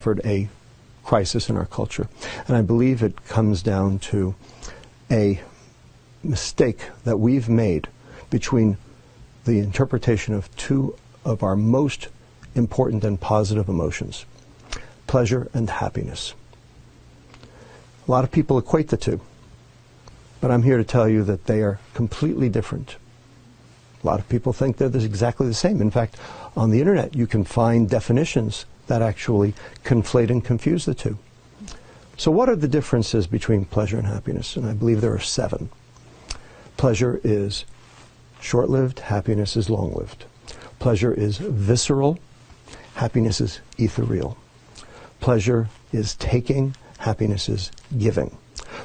suffered a crisis in our culture. And I believe it comes down to a mistake that we've made between the interpretation of two of our most important and positive emotions, pleasure and happiness. A lot of people equate the two, but I'm here to tell you that they are completely different. A lot of people think they're exactly the same. In fact, on the internet you can find definitions that actually conflate and confuse the two. So what are the differences between pleasure and happiness? And I believe there are 7. Pleasure is short-lived, happiness is long-lived. Pleasure is visceral, happiness is ethereal. Pleasure is taking, happiness is giving.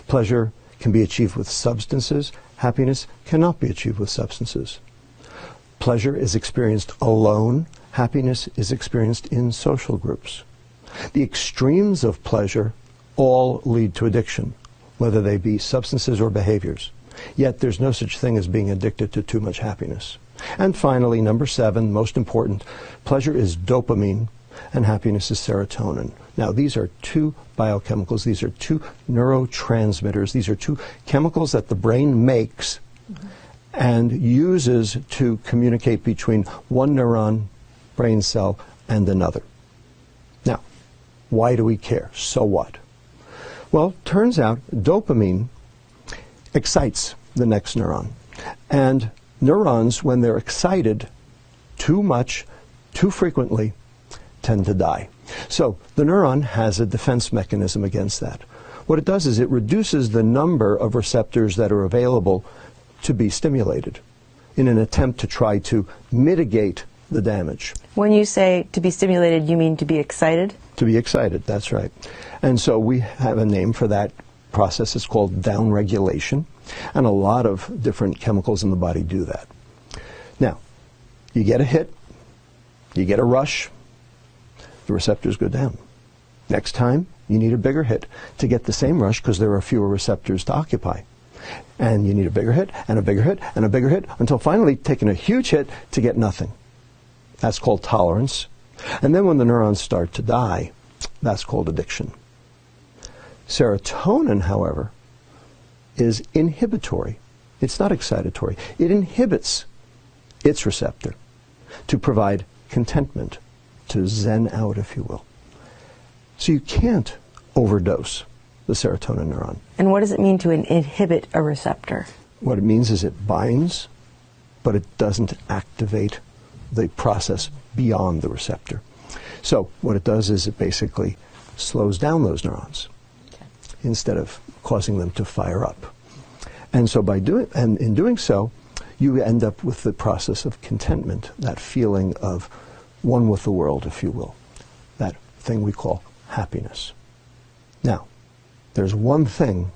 Pleasure can be achieved with substances, happiness cannot be achieved with substances. Pleasure is experienced alone, happiness is experienced in social groups. The extremes of pleasure all lead to addiction, whether they be substances or behaviors. Yet there's no such thing as being addicted to too much happiness. And finally, number 7, most important, pleasure is dopamine and happiness is serotonin. Now, these are 2 biochemicals. These are 2 neurotransmitters. These are 2 chemicals that the brain makes and uses to communicate between one neuron brain cell and another. Now, why do we care? So what? Well, turns out dopamine excites the next neuron. And neurons, when they're excited too much, too frequently, tend to die. So the neuron has a defense mechanism against that. What it does is it reduces the number of receptors that are available to be stimulated in an attempt to try to mitigate the damage. When you say to be stimulated, you mean to be excited? To be excited, that's right. And so we have a name for that process. It's called downregulation. And a lot of different chemicals in the body do that. Now, you get a hit, you get a rush, the receptors go down. Next time, you need a bigger hit to get the same rush because there are fewer receptors to occupy. And you need a bigger hit, and a bigger hit, and a bigger hit, until finally taking a huge hit to get nothing. That's called tolerance. And then when the neurons start to die, that's called addiction. Serotonin, however, is inhibitory. It's not excitatory. It inhibits its receptor to provide contentment, to zen out, if you will. So you can't overdose the serotonin neuron. And what does it mean to inhibit a receptor? What it means is it binds, but it doesn't activate the process beyond the receptor. So what it does is it basically slows down those neurons instead of causing them to fire up. And so in doing so, you end up with the process of contentment, that feeling of one with the world, if you will, that thing we call happiness. Now, there's one thing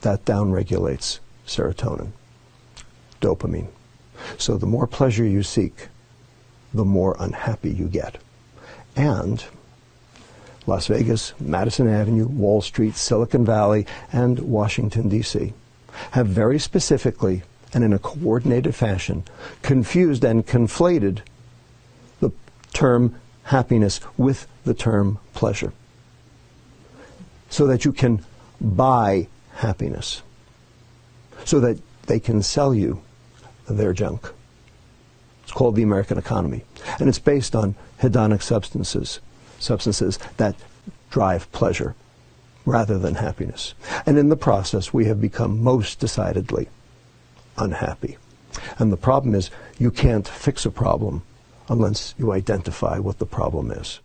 that downregulates serotonin, dopamine. So the more pleasure you seek, the more unhappy you get. And Las Vegas, Madison Avenue, Wall Street, Silicon Valley, and Washington, D.C. have very specifically and in a coordinated fashion confused and conflated the term happiness with the term pleasure, so that you can buy happiness, so that they can sell you their junk. It's called the American economy, and it's based on hedonic substances that drive pleasure rather than happiness. And in the process, we have become most decidedly unhappy. And the problem is, you can't fix a problem unless you identify what the problem is.